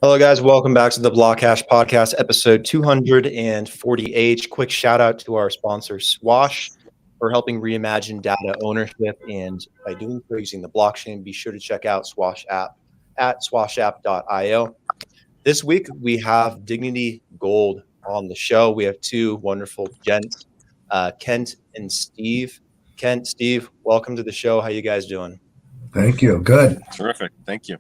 Hello, guys. Welcome back to the BlockHash podcast, episode 248. Quick shout out to our sponsor, Swash, for helping reimagine data ownership. And by doing so using the blockchain, be sure to check out Swash app at swashapp.io. This week, we have Dignity Gold on the show. We have two wonderful gents, Kent and Steve. Kent, Steve, welcome to the show. How you guys doing? Thank you. Good. Terrific. Thank you.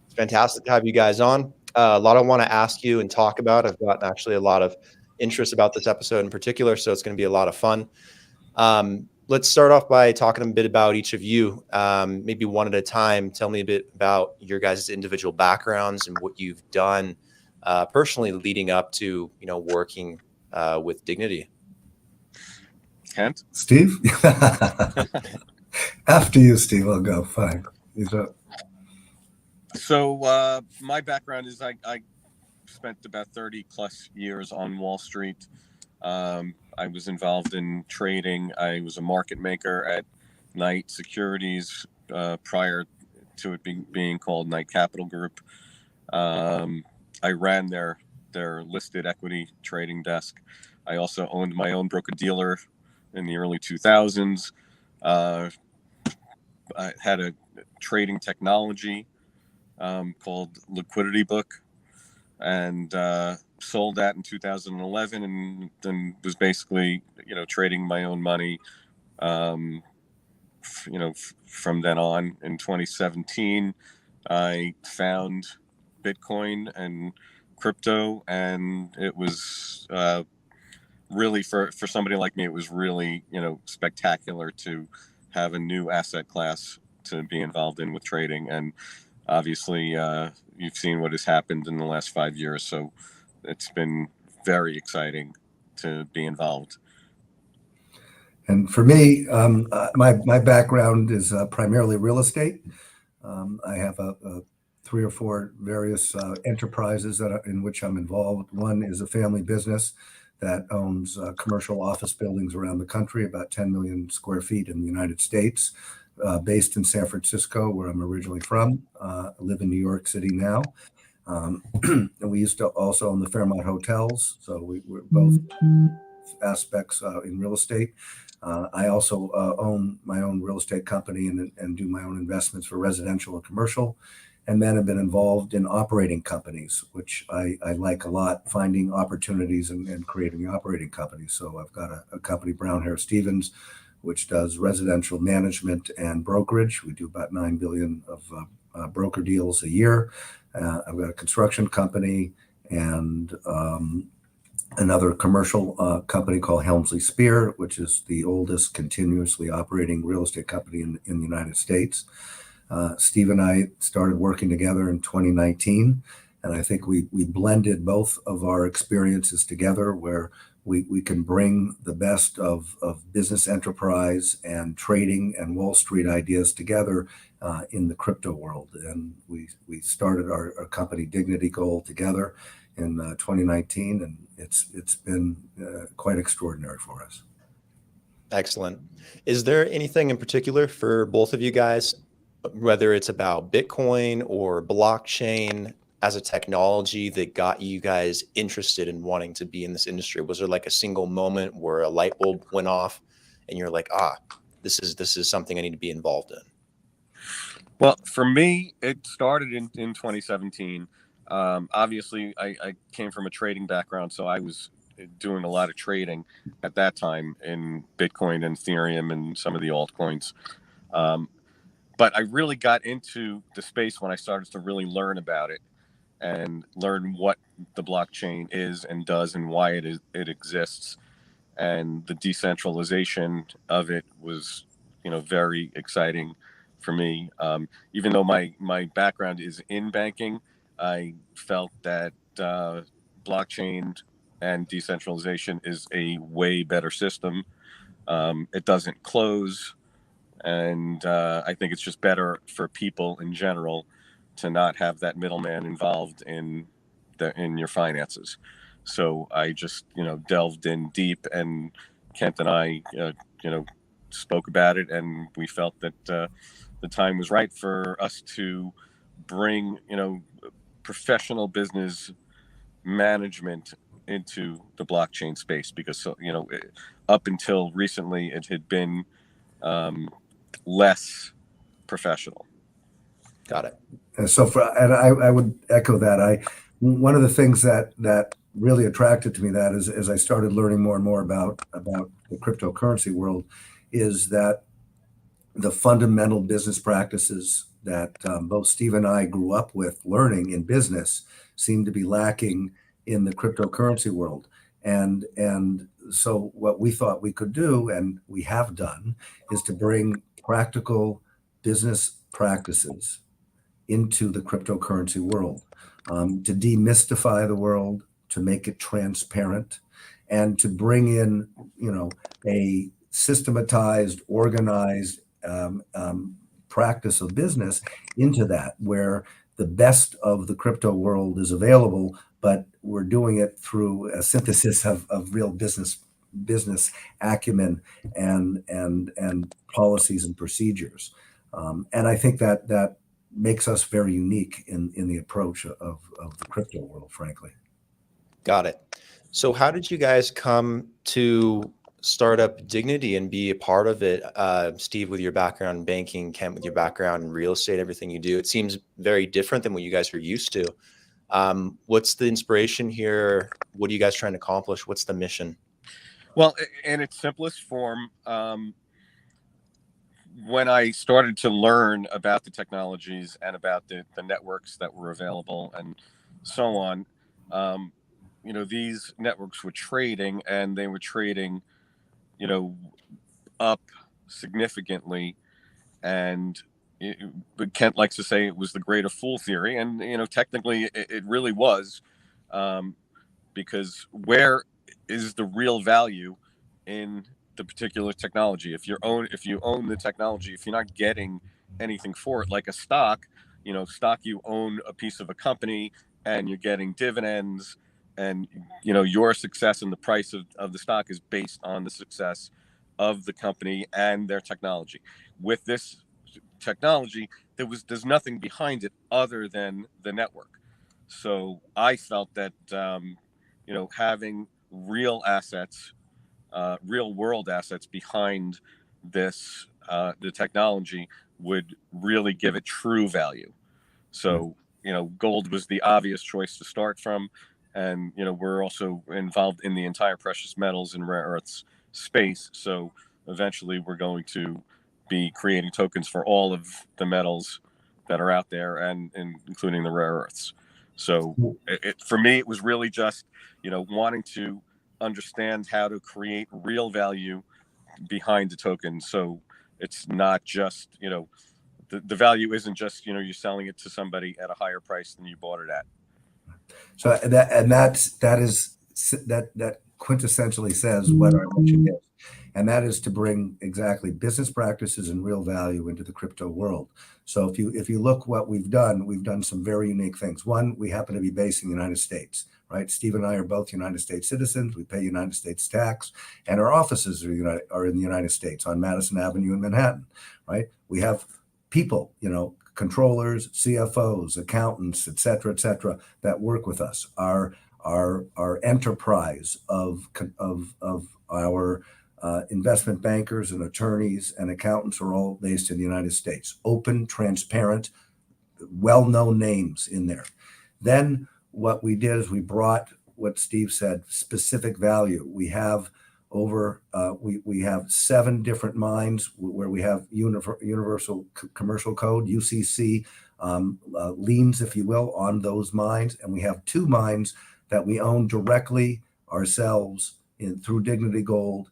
It's fantastic to have you guys on. A lot I want to ask you and talk about. I've gotten actually a lot of interest about this episode in particular, so it's going to be a lot of fun. Let's start off by talking a bit about each of you, maybe one at a time. Tell me a bit about your guys' individual backgrounds and what you've done personally leading up to, working with Dignity. Kent? Steve? After you, Steve, I'll go. Fine. So my background is I spent about 30 plus years on Wall Street. I was involved in trading. I was a market maker at Knight Securities prior to it being called Knight Capital Group. I ran their listed equity trading desk. I also owned my own broker-dealer in the early 2000s. I had a trading technology called Liquidity Book, and sold that in 2011, and then was basically trading my own money from then on. In 2017 I found Bitcoin and crypto, and it was really for somebody like me, it was really spectacular to have a new asset class to be involved in with trading. And obviously, you've seen what has happened in the last 5 years, so it's been very exciting to be involved. And for me, my background is primarily real estate. I have 3 or 4 various enterprises in which I'm involved. One is a family business that owns commercial office buildings around the country, about 10 million square feet in the United States. Based in San Francisco, where I'm originally from. I live in New York City now. And we used to also own the Fairmont hotels. So we're both aspects in real estate. I also own my own real estate company and do my own investments for residential and commercial. And then I've been involved in operating companies, which I like a lot, finding opportunities and creating operating companies. So I've got a company, Brown Hair Stevens, which does residential management and brokerage. We do about $9 billion of broker deals a year. I've got a construction company and another commercial company called Helmsley Spear, which is the oldest continuously operating real estate company in the United States. Steve and I started working together in 2019, and I think we blended both of our experiences together, where we can bring the best of business enterprise and trading and Wall Street ideas together in the crypto world. And we started our company Dignity Gold together in 2019, and it's been quite extraordinary for us. Excellent. Is there anything in particular for both of you guys, whether it's about Bitcoin or blockchain as a technology, that got you guys interested in wanting to be in this industry? Was there like a single moment where a light bulb went off and you're like, this is something I need to be involved in? Well, for me, it started in 2017. Obviously, I came from a trading background, so I was doing a lot of trading at that time in Bitcoin and Ethereum and some of the altcoins. But I really got into the space when I started to really learn about it and learn what the blockchain is and does and why it exists. And the decentralization of it was, very exciting for me. Even though my background is in banking, I felt that blockchain and decentralization is a way better system. It doesn't close. And I think it's just better for people in general to not have that middleman involved in your finances. So I just delved in deep, and Kent and I spoke about it, and we felt that the time was right for us to bring professional business management into the blockchain space, because up until recently it had been less professional. Got it. And so I would echo that. One of the things that really attracted to me that is, as I started learning more and more about the cryptocurrency world, is that the fundamental business practices that both Steve and I grew up with learning in business seem to be lacking in the cryptocurrency world. And so what we thought we could do, and we have done, is to bring practical business practices into the cryptocurrency world, to demystify the world, to make it transparent, and to bring in, a systematized, organized practice of business into that, where the best of the crypto world is available, but we're doing it through a synthesis of real business acumen and policies and procedures. And I think that makes us very unique in the approach of the crypto world, frankly. Got it. So how did you guys come to start up Dignity and be a part of it? Steve, with your background in banking, Kent, with your background in real estate, everything you do, it seems very different than what you guys are used to. What's the inspiration here? What are you guys trying to accomplish? What's the mission? Well, in its simplest form, when I started to learn about the technologies and about the networks that were available and so on, these networks were trading, and they were trading, up significantly. And but Kent likes to say it was the greater fool theory. And, technically it really was, because where is the real value in the particular technology? If you own the technology, if you're not getting anything for it, like a stock, you own a piece of a company and you're getting dividends, and your success and the price of the stock is based on the success of the company and their technology. With this technology, there's nothing behind it other than the network. So I felt that having real assets, real world assets behind this, the technology, would really give it true value. So gold was the obvious choice to start from, and we're also involved in the entire precious metals and rare earths space. So eventually we're going to be creating tokens for all of the metals that are out there, and including the rare earths. So for me, it was really just, wanting to understand how to create real value behind the token. So it's not just, the value isn't just, you're selling it to somebody at a higher price than you bought it at. So that quintessentially says what our mission is. And that is to bring exactly business practices and real value into the crypto world. So if you look what we've done some very unique things. One, we happen to be based in the United States, right? Steve and I are both United States citizens. We pay United States tax, and our offices are in the United States on Madison Avenue in Manhattan, right? We have people, controllers, CFOs, accountants, et cetera, that work with us. Our enterprise of our investment bankers and attorneys and accountants are all based in the United States. Open, transparent, well-known names in there. Then what we did is we brought what Steve said, specific value. We have we have 7 different mines where we have universal commercial code, UCC, liens, if you will, on those mines. And we have 2 mines that we own directly ourselves through Dignity Gold,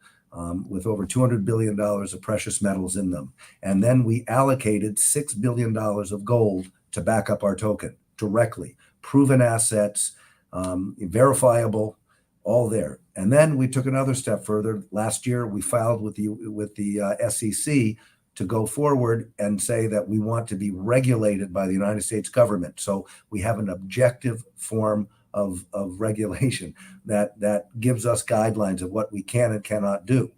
with over $200 billion of precious metals in them. And then we allocated $6 billion of gold to back up our token directly. Proven assets, verifiable, all there. And then we took another step further. Last year, we filed with the SEC to go forward and say that we want to be regulated by the United States government. So we have an objective form of regulation that gives us guidelines of what we can and cannot do.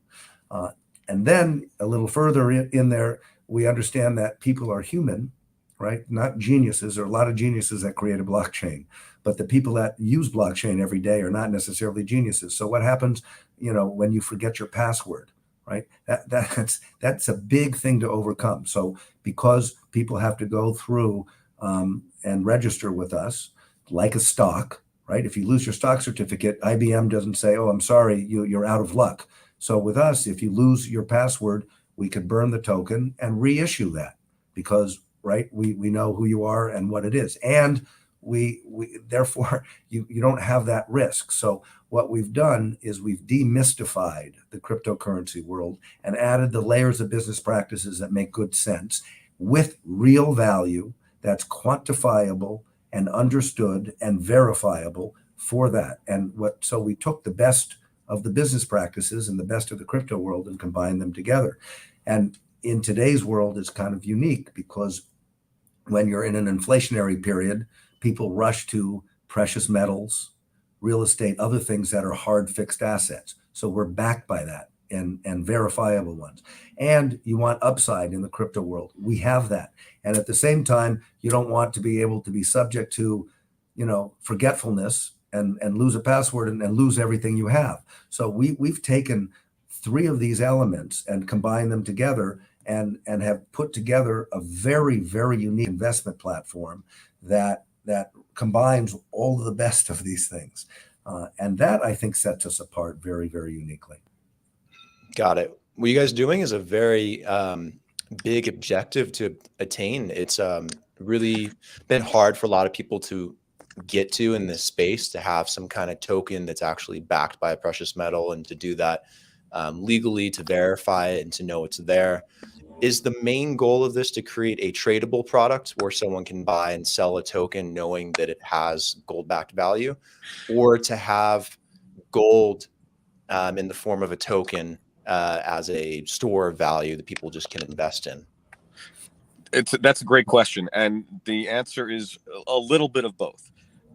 And then a little further in there, we understand that people are human, right? Not geniuses. There are a lot of geniuses that create a blockchain, but the people that use blockchain every day are not necessarily geniuses. So what happens, when you forget your password, right? That's a big thing to overcome. So because people have to go through and register with us like a stock, right? If you lose your stock certificate, IBM doesn't say, "Oh, I'm sorry, you're out of luck." So with us, if you lose your password, we could burn the token and reissue that because, right, we know who you are and what it is, and we therefore you don't have that risk. So what we've done is we've demystified the cryptocurrency world and added the layers of business practices that make good sense with real value that's quantifiable and understood and verifiable for that. So we took the best of the business practices and the best of the crypto world and combined them together. And in today's world, it's kind of unique because when you're in an inflationary period, people rush to precious metals, real estate, other things that are hard fixed assets. So we're backed by that and verifiable ones. And you want upside in the crypto world. We have that. And at the same time, you don't want to be able to be subject to, forgetfulness and lose a password and lose everything you have. So we've taken three of these elements and combined them together and have put together a very, very unique investment platform that combines all of the best of these things. And that, I think, sets us apart very, very uniquely. Got it. What you guys doing is a very big objective to attain. It's really been hard for a lot of people to get to in this space, to have some kind of token that's actually backed by a precious metal and to do that legally, to verify it and to know it's there. Is the main goal of this to create a tradable product where someone can buy and sell a token knowing that it has gold-backed value, or to have gold in the form of a token as a store of value that people just can invest in? That's a great question, and the answer is a little bit of both.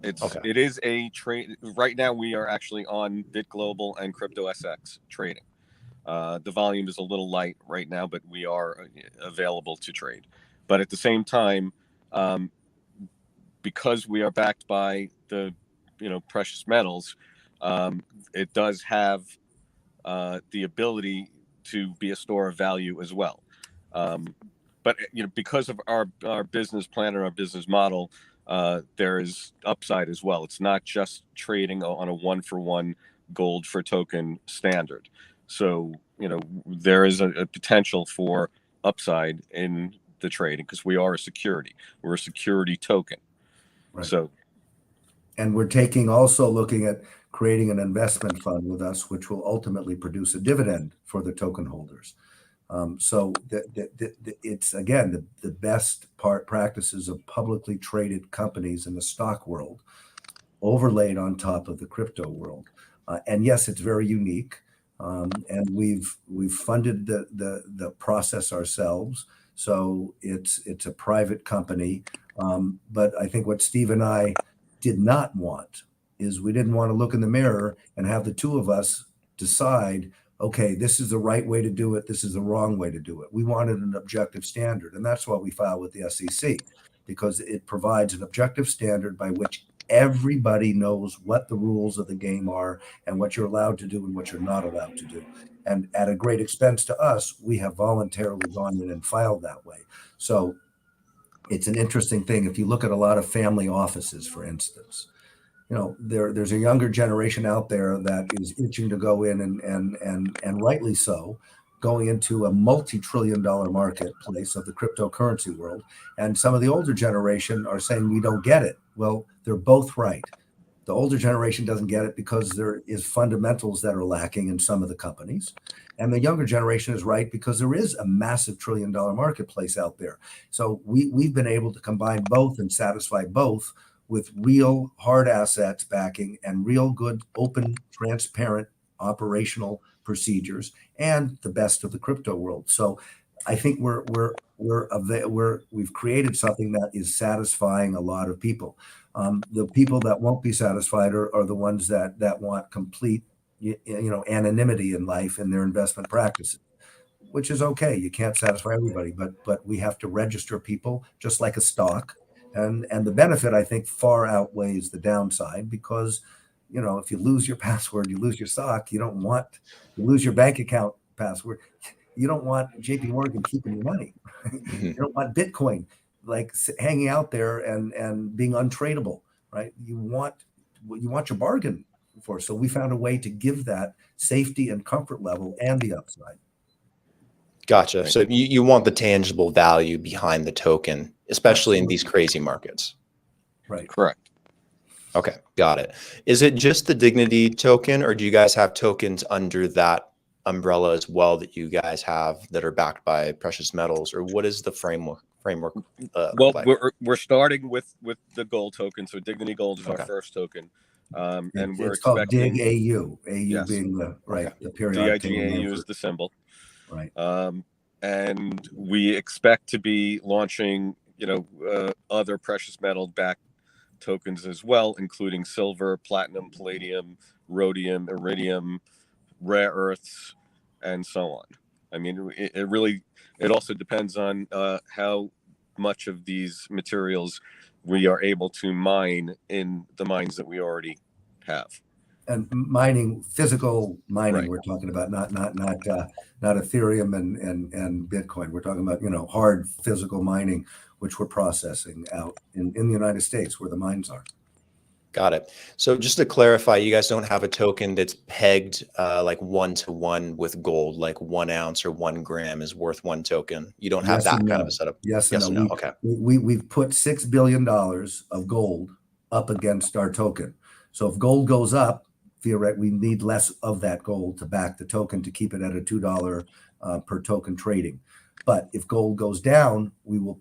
Okay. It is a trade. Right now, we are actually on BitGlobal and CryptoSX trading. The volume is a little light right now, but we are available to trade. But at the same time, because we are backed by the precious metals, it does have the ability to be a store of value as well. But because of our business plan and our business model, there is upside as well. It's not just trading on a 1-for-1 gold for token standard. So there is a potential for upside in the trading because we are a security. We're a security token. Right. So, and we're looking at creating an investment fund with us, which will ultimately produce a dividend for the token holders. So it's, again, the best practices of publicly traded companies in the stock world overlaid on top of the crypto world. And yes, it's very unique. And we've funded the process ourselves. So it's a private company. But I think what Steve and I did not want is we didn't want to look in the mirror and have the two of us decide, okay, this is the right way to do it, this is the wrong way to do it. We wanted an objective standard, and that's why we filed with the SEC, because it provides an objective standard by which everybody knows what the rules of the game are and what you're allowed to do and what you're not allowed to do. And at a great expense to us, we have voluntarily gone in and filed that way. So it's an interesting thing. If you look at a lot of family offices, for instance, there's a younger generation out there that is itching to go in and rightly so, going into a multi-trillion-dollar marketplace of the cryptocurrency world. And some of the older generation are saying we don't get it. Well, they're both right. The older generation doesn't get it because there is fundamentals that are lacking in some of the companies. And the younger generation is right because there is a massive trillion-dollar marketplace out there. So we've been able to combine both and satisfy both with real hard assets backing and real good, open, transparent operational procedures and the best of the crypto world. So I think we've created something that is satisfying a lot of people. The people that won't be satisfied are the ones that want complete anonymity in life and their investment practices. which is okay. You can't satisfy everybody, but we have to register people just like a stock. And the benefit, I think, far outweighs the downside, because, you know, if you lose your password, you lose your stock. You lose your bank account password. You don't want JP Morgan keeping your money. You don't want Bitcoin like hanging out there and being untradeable, right? You want your bargain for. So we found a way to give that safety and comfort level and the upside. Gotcha. So you want the tangible value behind the token, especially in these crazy markets. Right. Correct. Okay, got it. Is it just the Dignity token, or do you guys have tokens under that umbrella as well that you guys have that are backed by precious metals, or what is the framework? Well, like? we're starting with the gold token. So Dignity Gold is our first token, and we're It's called expecting DIG AU. AU Yes. being the periodic table name DIGAU is the symbol, right. And we expect to be launching, other precious metal backed tokens as well, including silver, platinum, palladium, rhodium, iridium, rare earths, and so on. I mean, it also depends on how much of these materials we are able to mine in the mines that we already have. And mining, physical mining, Right. we're talking about, not Ethereum and Bitcoin. We're talking about, hard physical mining, which we're processing out in the United States where the mines are. Got it. So just to clarify, you guys don't have a token that's pegged like 1-to-1 with gold, like 1 ounce or 1 gram is worth 1 token. You don't have that kind of a setup. Yes and no. no. Okay. We've put $6 billion of gold up against our token. So if gold goes up, theoretically, we need less of that gold to back the token to keep it at a $2 per token trading. But if gold goes down, we will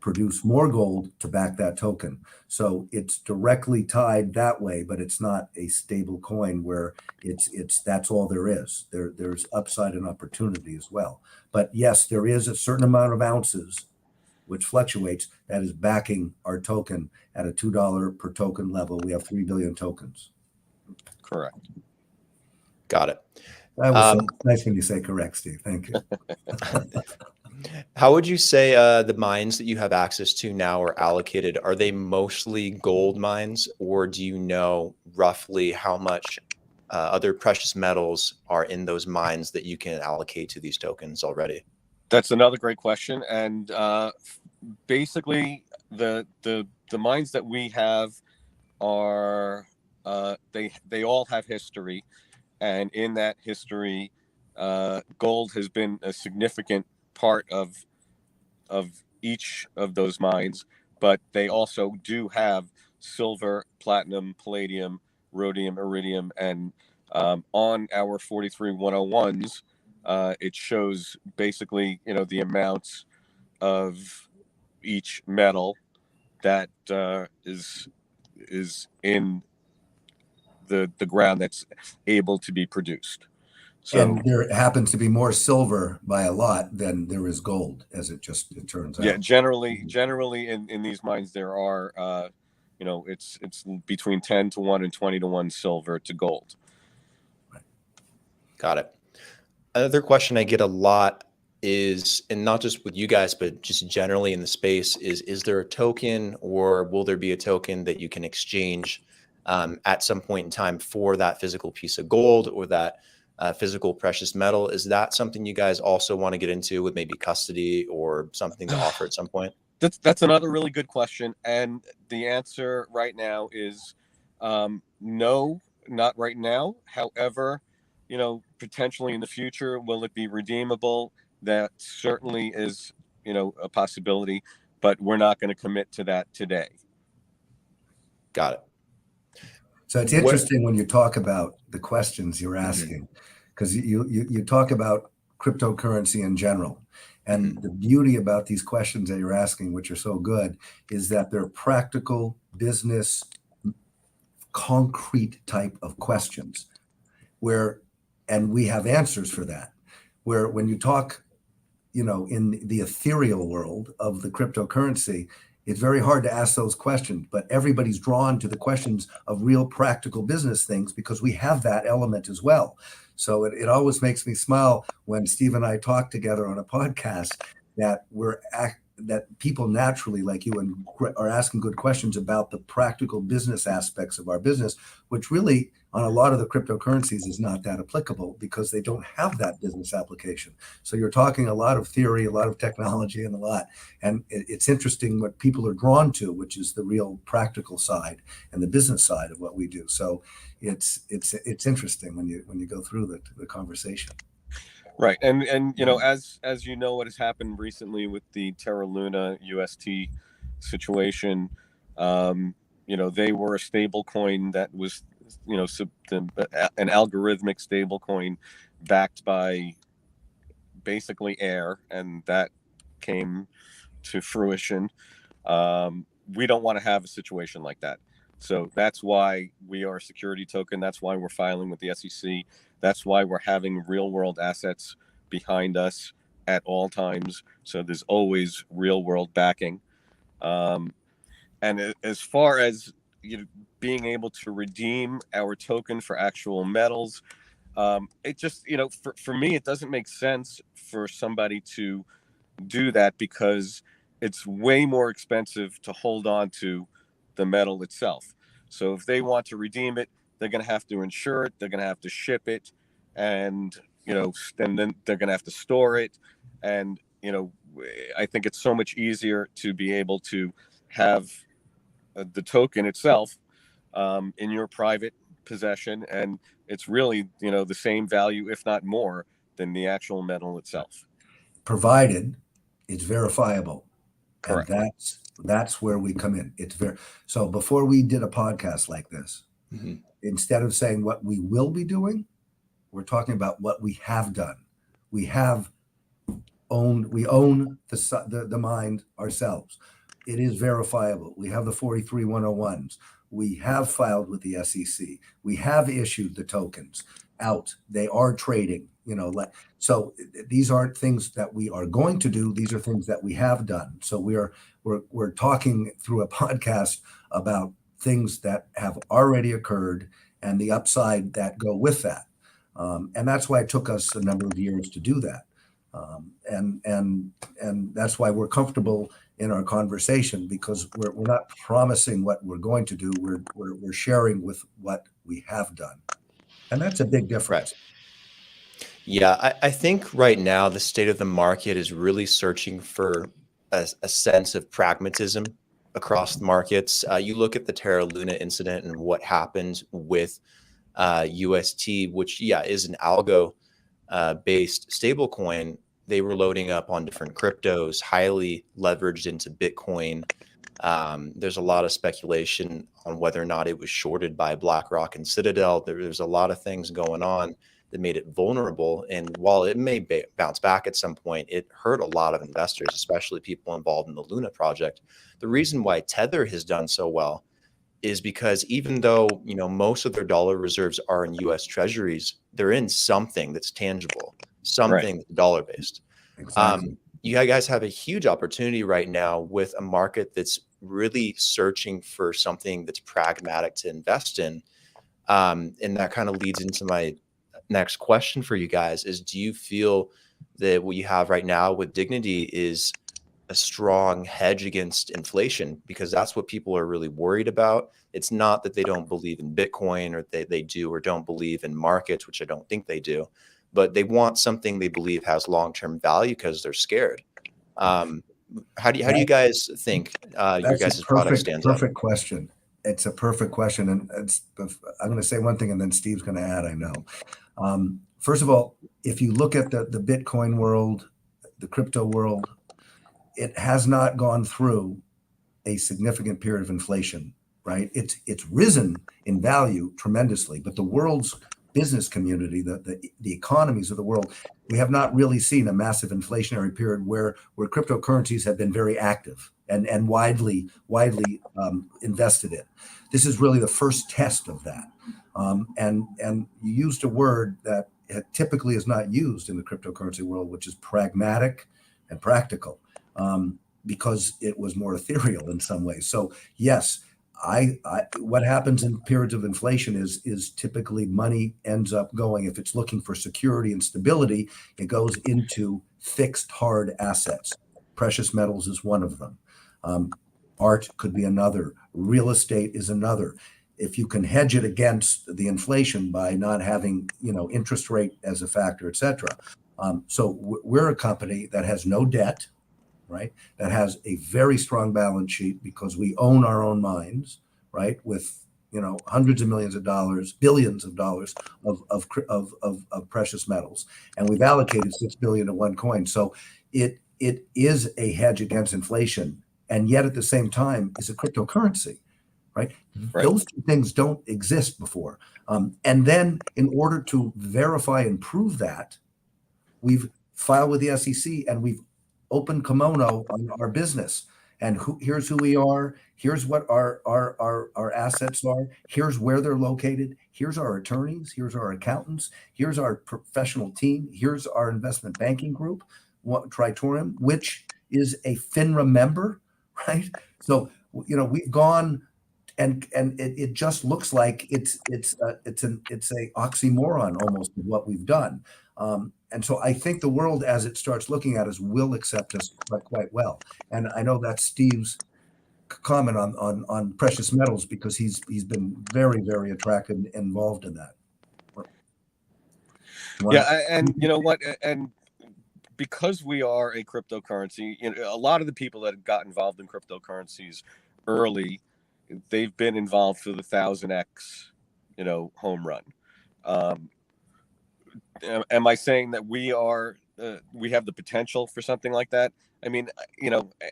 produce more gold to back that token. So it's directly tied that way, but it's not a stable coin where it's that's all there is. There's upside and opportunity as well. But yes, there is a certain amount of ounces, which fluctuates, that is backing our token at a $2 per token level. We have 3 billion tokens. Correct. Got it. That was nice when you say correct, Steve. Thank you. How would you say the mines that you have access to now are allocated? Are they mostly gold mines, or do you know roughly how much other precious metals are in those mines that you can allocate to these tokens already? That's another great question. And basically, the mines that we have are they all have history, and in that history, gold has been a significant part of each of those mines, but they also do have silver, platinum, palladium, rhodium, iridium, and on our 43101s, it shows basically the amounts of each metal that is in the ground that's able to be produced. So, and there happens to be more silver by a lot than there is gold, as it turns out. Yeah, generally in these mines there are, it's between 10-to-1 and 20-to-1 silver to gold. Got it. Another question I get a lot is, and not just with you guys, but just generally in the space, is there a token, or will there be a token that you can exchange at some point in time for that physical piece of gold or that physical precious metal? Is that something you guys also want to get into with maybe custody or something to offer at some point? That's another really good question, and the answer right now is no, not right now. However, potentially in the future, will it be redeemable? That certainly is, a possibility, but we're not going to commit to that today. Got it. So it's interesting when you talk about the questions you're asking, because you talk about cryptocurrency in general. And the beauty about these questions that you're asking, which are so good, is that they're practical, business, concrete type of questions and we have answers for that. Where when you talk, in the ethereal world of the cryptocurrency, it's very hard to ask those questions, but everybody's drawn to the questions of real practical business things because we have that element as well. So it always makes me smile when Steve and I talk together on a podcast that that people naturally like you and are asking good questions about the practical business aspects of our business, which really on a lot of the cryptocurrencies is not that applicable because they don't have that business application. So you're talking a lot of theory, a lot of technology, and it's interesting what people are drawn to, which is the real practical side and the business side of what we do. So it's interesting when you go through the conversation. Right, and as you know, what has happened recently with the Terra Luna UST situation, they were a stable coin that was, an algorithmic stable coin backed by basically air, and that came to fruition. We don't want to have a situation like that. So that's why we are a security token. That's why we're filing with the SEC. That's why we're having real world assets behind us at all times. So there's always real world backing. And as far as being able to redeem our token for actual metals, it just, for me, it doesn't make sense for somebody to do that because it's way more expensive to hold on to the metal itself. So if they want to redeem it, they're going to have to insure it, they're going to have to ship it, and and then they're going to have to store it. And I think it's so much easier to be able to have the token itself in your private possession, and it's really the same value, if not more, than the actual metal itself, provided it's verifiable. Correct. And that's where we come in. So before we did a podcast like this, instead of saying what we will be doing, we're talking about what we have done. We own the mine ourselves. It is verifiable. We have the 43101s. We have filed with the SEC. We have issued the tokens out. They are trading, so these aren't things that we are going to do. These are things that we have done. So we're talking through a podcast about things that have already occurred and the upside that go with that. And that's why it took us a number of years to do that. And that's why we're comfortable in our conversation, because we're not promising what we're going to do. We're sharing with what we have done. And that's a big difference. Right. Yeah, I think right now the state of the market is really searching for a sense of pragmatism across the markets. You look at the Terra Luna incident and what happened with UST, which, is an algo based stablecoin. They were loading up on different cryptos, highly leveraged into Bitcoin. There's a lot of speculation on whether or not it was shorted by BlackRock and Citadel. There's a lot of things going on that made it vulnerable. And while it may bounce back at some point, it hurt a lot of investors, especially people involved in the Luna project. The reason why Tether has done so well is because even though, most of their dollar reserves are in US treasuries, they're in something that's tangible, something that's dollar based. Exactly. You guys have a huge opportunity right now with a market that's really searching for something that's pragmatic to invest in. And that kind of leads into my next question for you guys is, do you feel that what you have right now with Dignity is a strong hedge against inflation? Because that's what people are really worried about. It's not that they don't believe in Bitcoin or they do or don't believe in markets, which I don't think they do, but they want something they believe has long-term value because they're scared. How do you guys think your guys' product stands out? Perfect question. It's a perfect question. And I'm going to say one thing and then Steve's going to add, I know. First of all, if you look at the Bitcoin world, the crypto world, it has not gone through a significant period of inflation, right? It's risen in value tremendously, but the world's business community, the economies of the world, we have not really seen a massive inflationary period where cryptocurrencies have been very active and widely invested in. This is really the first test of that. And you used a word that typically is not used in the cryptocurrency world, which is pragmatic and practical, because it was more ethereal in some ways. So yes, what happens in periods of inflation is typically money ends up going, if it's looking for security and stability, it goes into fixed hard assets. Precious metals is one of them. Art could be another. Real estate is another. If you can hedge it against the inflation by not having, interest rate as a factor, et cetera. So we're a company that has no debt, right? That has a very strong balance sheet because we own our own mines, right? With hundreds of millions of dollars, billions of dollars of precious metals, and we've allocated $6 billion to one coin. So it is a hedge against inflation, and yet at the same time is a cryptocurrency, right? Those two things don't exist before. And then in order to verify and prove that, we've filed with the SEC and we've opened kimono on our business. And here's who we are. Here's what our assets are. Here's where they're located. Here's our attorneys. Here's our accountants. Here's our professional team. Here's our investment banking group, Tritorium, which is a FINRA member, right? So we've gone, and it just looks like it's a oxymoron almost of what we've done. And so I think the world, as it starts looking at us, will accept us quite well. And I know that's Steve's comment on precious metals, because he's been very, very attracted and involved in that. And you know what? And because we are a cryptocurrency, a lot of the people that got involved in cryptocurrencies early, they've been involved for the 1000x, home run. Am I saying that we have the potential for something like that? I mean,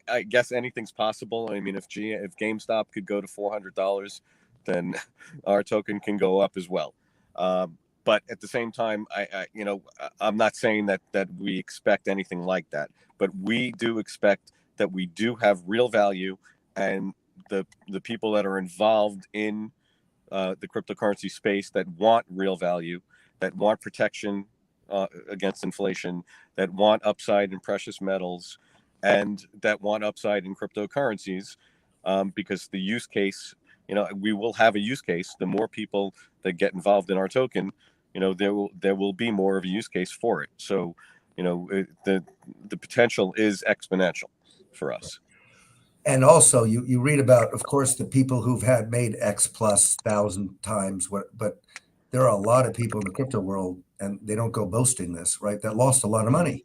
I guess anything's possible. I mean, if GameStop could go to $400, then our token can go up as well. But at the same time, I'm not saying that we expect anything like that, but we do expect that we do have real value, and the people that are involved in the cryptocurrency space that want real value, that want protection against inflation, that want upside in precious metals, and that want upside in cryptocurrencies, because the use case, we will have a use case. The more people that get involved in our token, there will be more of a use case for it. So, the potential is exponential for us. And also, you read about, of course, the people who've made X plus 1,000 times, but there are a lot of people in the crypto world, and they don't go boasting this, right, that lost a lot of money.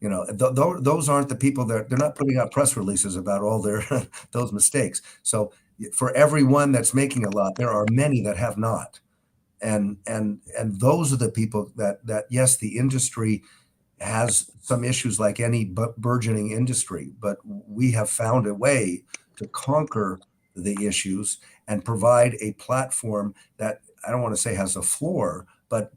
Those aren't the people they're not putting out press releases about all their those mistakes. So for everyone that's making a lot, there are many that have not. And those are the people that yes, the industry has some issues like any burgeoning industry, but we have found a way to conquer the issues and provide a platform that, I don't want to say has a floor, but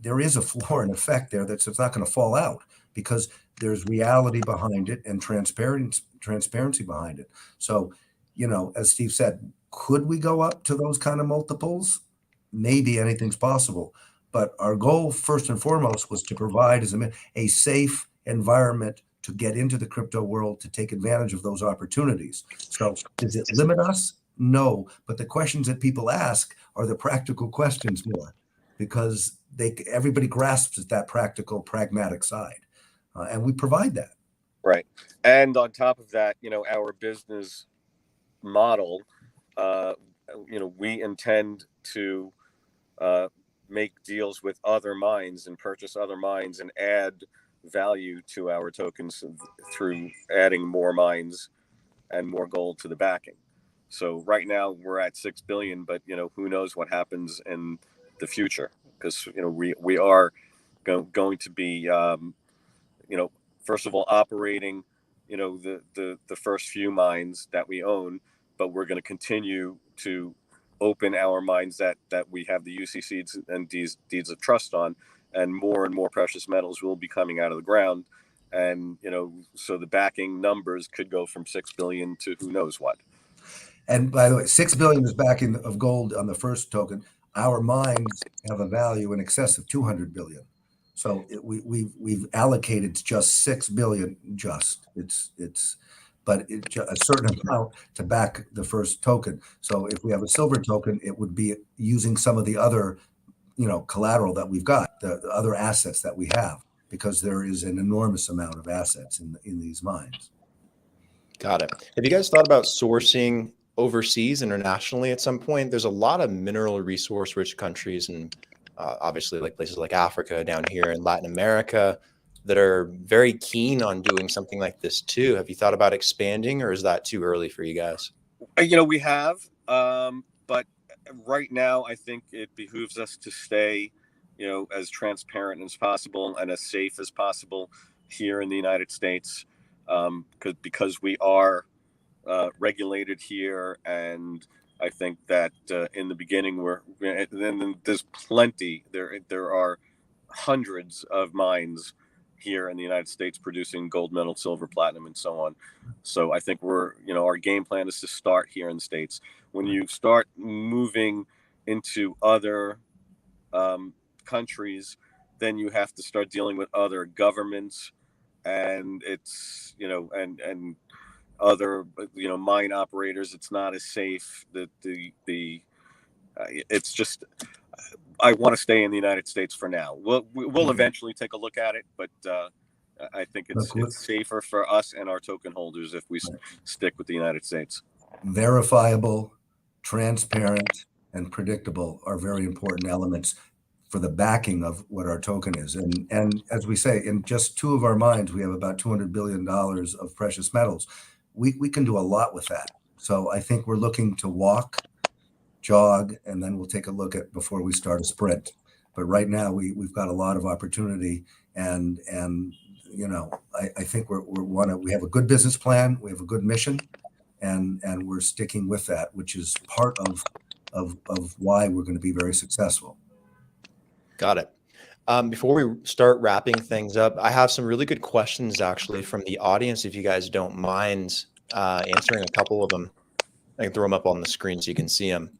there is a floor in effect there it's not going to fall out, because there's reality behind it and transparency behind it. So, as Steve said, could we go up to those kind of multiples? Maybe anything's possible. But our goal, first and foremost, was to provide a safe environment to get into the crypto world, to take advantage of those opportunities. So does it limit us? No. But the questions that people ask are the practical questions more, because everybody grasps at that practical, pragmatic side. And we provide that. Right. And on top of that, our business model, we intend to make deals with other mines and purchase other mines and add value to our tokens through adding more mines and more gold to the backing. So right now we're at 6 billion, but who knows what happens in the future, because we are going to be first of all operating the first few mines that we own, but we're going to continue to open our mines that we have the UCCs and deeds of trust on, and more precious metals will be coming out of the ground. And, so the backing numbers could go from 6 billion to who knows what. And by the way, 6 billion is backing of gold on the first token. Our mines have a value in excess of 200 billion. So we've allocated just 6 billion. but a certain amount to back the first token. So if we have a silver token, it would be using some of the other, collateral that we've got, the other assets that we have, because there is an enormous amount of assets in these mines. Got it. Have you guys thought about sourcing overseas, internationally at some point? There's a lot of mineral resource rich countries and obviously like places like Africa down here in Latin America that are very keen on doing something like this too. Have you thought about expanding, or is that too early for you guys? We have, but right now I think it behooves us to stay, as transparent as possible and as safe as possible here in the United States, because we are regulated here, and I think that in the beginning then there's plenty. There are hundreds of mines here in the United States producing gold, metal, silver, platinum, and so on. So I think our game plan is to start here in the States. When you start moving into other countries, then you have to start dealing with other governments, and it's and other mine operators. It's not as safe. It's just, I want to stay in the United States for now. We'll eventually take a look at it, but I think it's safer for us and our token holders if we stick with the United States. Verifiable, transparent, and predictable are very important elements for the backing of what our token is. And as we say, in just two of our mines, we have about $200 billion of precious metals. We can do a lot with that. So I think we're looking to walk, jog, and then we'll take a look at before we start a sprint. But right now we've got a lot of opportunity, and I think we have a good business plan, we have a good mission, and we're sticking with that, which is part of why we're going to be very successful. Got it. Before we start wrapping things up, I have some really good questions actually from the audience. If you guys don't mind answering a couple of them, I can throw them up on the screen so you can see them.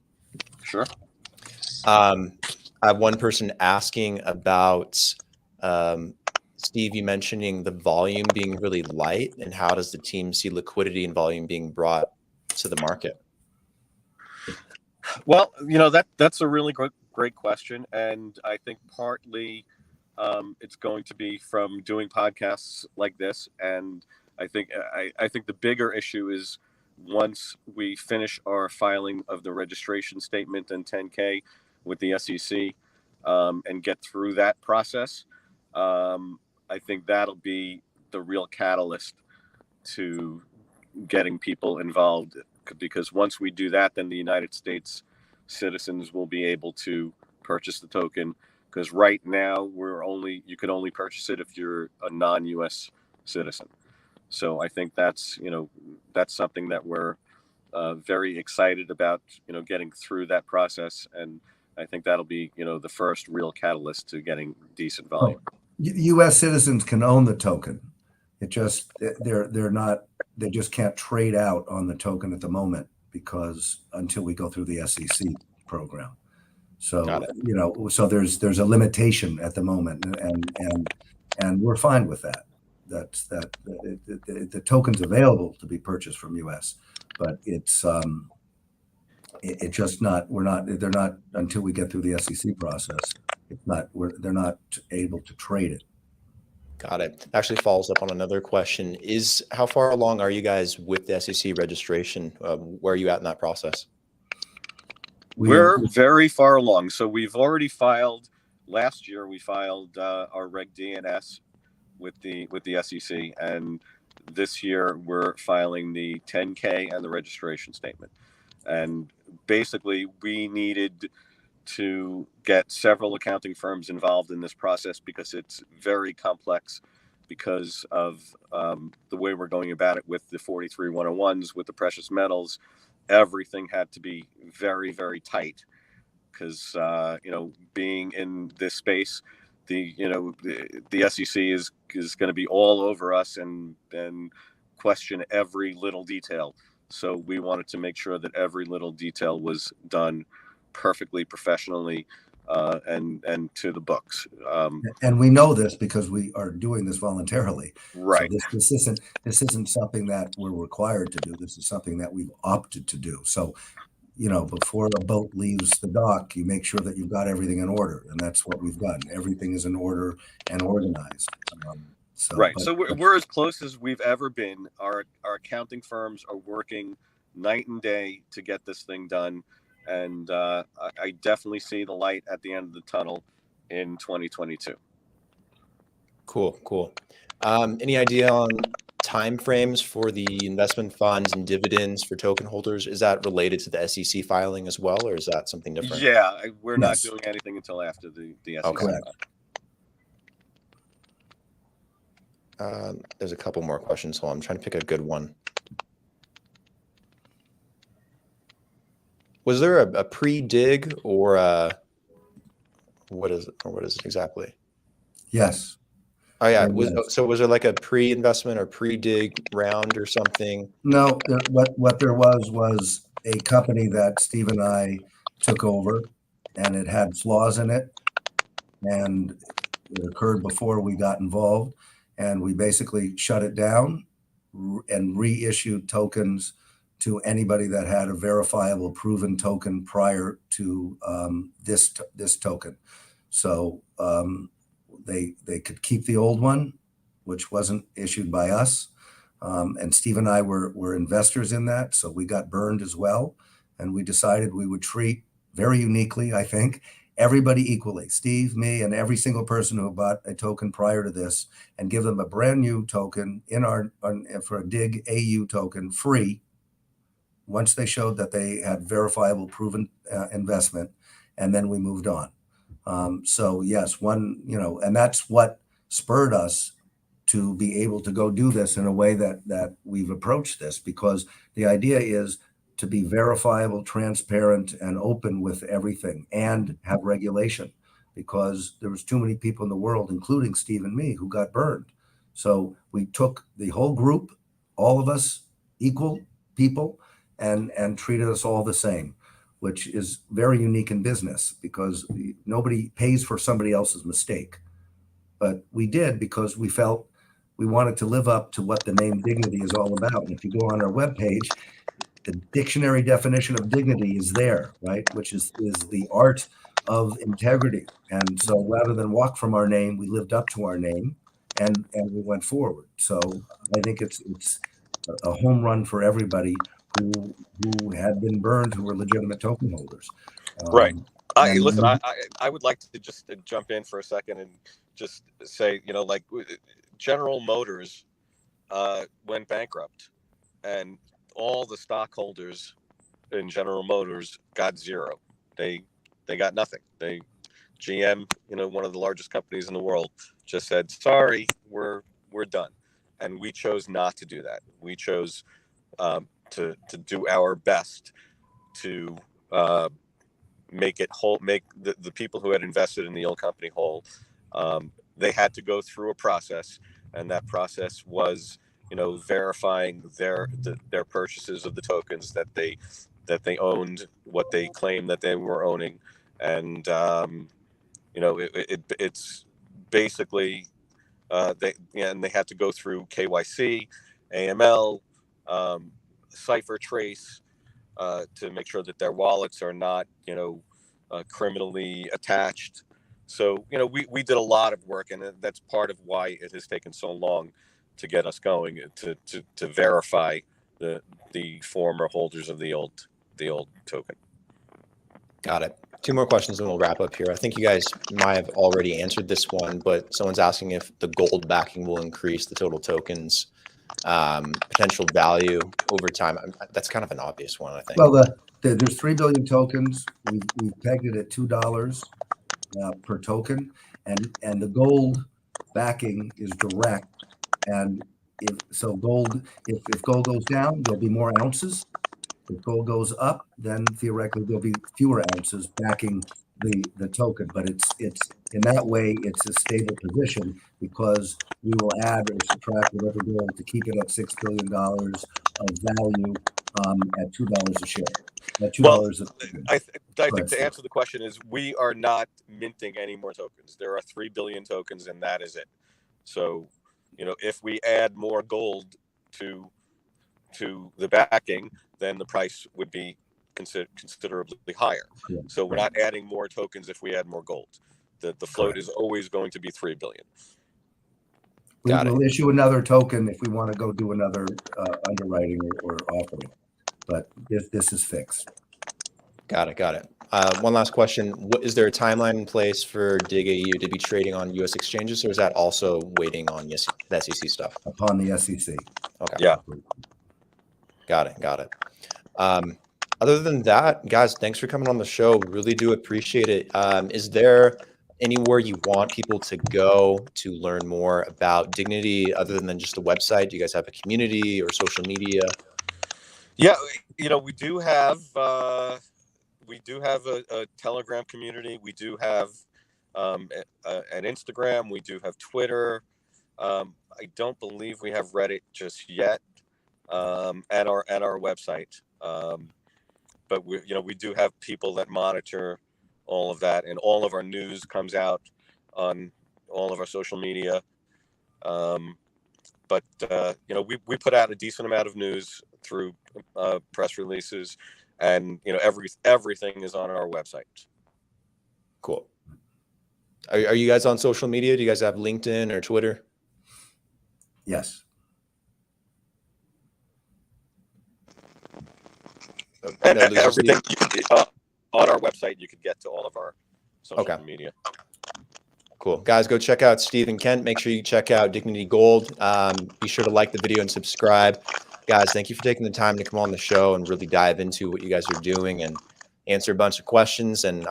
Sure. I have one person asking about Steve, you mentioning the volume being really light, and how does the team see liquidity and volume being brought to the market? Well, that's a really great question, and I think partly it's going to be from doing podcasts like this, and I think the bigger issue is once we finish our filing of the registration statement and 10K with the SEC and get through that process, I think that'll be the real catalyst to getting people involved, because once we do that, then the United States citizens will be able to purchase the token, because right now you can only purchase it if you're a non-US citizen. So I think that's something that we're very excited about, getting through that process, and I think that'll be the first real catalyst to getting decent volume. US citizens can own the token. It just they just can't trade out on the token at the moment, because until we go through the SEC program. So so there's a limitation at the moment, and we're fine with that. The token's available to be purchased from US, but it's just not. They're not, until we get through the SEC process. They're not able to trade it. Got it. Actually follows up on another question. How far along are you guys with the SEC registration? Where are you at in that process? We're very far along. So we've already filed. Last year we filed our Reg DNS with the SEC, and this year we're filing the 10K and the registration statement. And basically we needed to get several accounting firms involved in this process, because it's very complex, because of the way we're going about it with the 43101s, with the precious metals. Everything had to be very, very tight, because being in this space, the SEC is going to be all over us and question every little detail. So we wanted to make sure that every little detail was done perfectly professionally, and to the books. And we know this because we are doing this voluntarily. Right. So this isn't something that we're required to do. This is something that we've opted to do. So, before a boat leaves the dock, you make sure that you've got everything in order, and that's what we've done. Everything is in order and organized. Right. So we're as close as we've ever been. Our accounting firms are working night and day to get this thing done. And I definitely see the light at the end of the tunnel in 2022. Cool. Any idea on timeframes for the investment funds and dividends for token holders? Is that related to the SEC filing as well, or is that something different? Yeah, we're not doing anything until after the SEC. Okay. There's a couple more questions, so I'm trying to pick a good one. Was there a pre-dig or what is it exactly? Yes. Oh yeah. Was there like a pre-investment or pre-dig round or something? No. What there was a company that Steve and I took over, and it had flaws in it, and it occurred before we got involved, and we basically shut it down and reissued tokens to anybody that had a verifiable proven token prior to this token. So they could keep the old one, which wasn't issued by us. And Steve and I were investors in that, so we got burned as well. And we decided we would treat, very uniquely, I think, everybody equally, Steve, me, and every single person who bought a token prior to this, and give them a brand new token for a DIG AU token free, once they showed that they had verifiable proven investment, and then we moved on. So yes, and that's what spurred us to be able to go do this in a way that we've approached this, because the idea is to be verifiable, transparent, and open with everything, and have regulation, because there was too many people in the world, including Steve and me, who got burned. So we took the whole group, all of us, equal people, and treated us all the same, which is very unique in business, because nobody pays for somebody else's mistake. But we did, because we felt we wanted to live up to what the name Dignity is all about. And if you go on our webpage, the dictionary definition of dignity is there, right? Which is the art of integrity. And so rather than walk from our name, we lived up to our name, and we went forward. So I think it's a home run for everybody who had been burned, who were legitimate token holders. Right. Listen, I would like to just jump in for a second and just say, like General Motors went bankrupt, and all the stockholders in General Motors got zero. They got nothing. GM, one of the largest companies in the world, just said, sorry, we're done. And we chose not to do that. We chose to do our best to make it whole, make the people who had invested in the old company whole. They had to go through a process, and that process was verifying their purchases of the tokens that they owned, what they claimed that they were owning, and it's basically they had to go through KYC, AML, cipher trace, to make sure that their wallets are not criminally attached. So we did a lot of work, and that's part of why it has taken so long to get us going, to verify the former holders of the old token. Got it. Two more questions and we'll wrap up here. I think you guys might have already answered this one, but someone's asking if the gold backing will increase the total tokens potential value over time. That's kind of an obvious one, I think. Well, there's 3 billion tokens. We've pegged it at $2 per token, and the gold backing is direct. And if gold goes down, there'll be more ounces. If gold goes up, then theoretically there'll be fewer ounces backing the token. But it's in that way, it's a stable position, because we will add or subtract whatever gold to keep it at $6 billion of value at $2 a share. That $2. Well, I I think to answer the question is we are not minting any more tokens. There are 3 billion tokens, and that is it. So, if we add more gold to the backing, then the price would be considerably higher. Yeah. So we're not adding more tokens if we add more gold. The float is always going to be 3 billion. We'll issue another token if we want to go do another underwriting or offering, but this is fixed. Got it. One last question. Is there a timeline in place for DigAU to be trading on U.S. exchanges, or is that also waiting on the SEC stuff? Upon the SEC. Okay. Yeah. Got it. Other than that, guys, thanks for coming on the show. Really do appreciate it. Is there anywhere you want people to go to learn more about Dignity other than just the website? Do you guys have a community or social media? Yeah, we do have a Telegram community. We do have an Instagram. We do have Twitter. I don't believe we have Reddit just yet at our website. But we do have people that monitor all of that, and all of our news comes out on all of our social media. But we put out a decent amount of news through press releases, and everything is on our website. Cool. Are you guys on social media? Do you guys have LinkedIn or Twitter? Yes. Everything on our website, you could get to all of our social media. Cool. Guys, go check out Steve and Kent. Make sure you check out Dignity Gold. Be sure to like the video and subscribe. Guys, thank you for taking the time to come on the show and really dive into what you guys are doing and answer a bunch of questions. And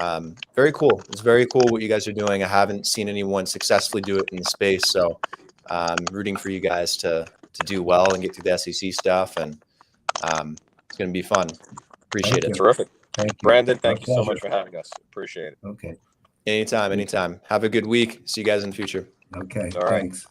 very cool. It's very cool what you guys are doing. I haven't seen anyone successfully do it in the space. So rooting for you guys to do well and get through the SEC stuff. And it's going to be fun. Appreciate it. Terrific. Thank you. Brandon, thank you so much for having us. Appreciate it. Okay. Anytime. Have a good week. See you guys in the future. Okay. All right. Thanks.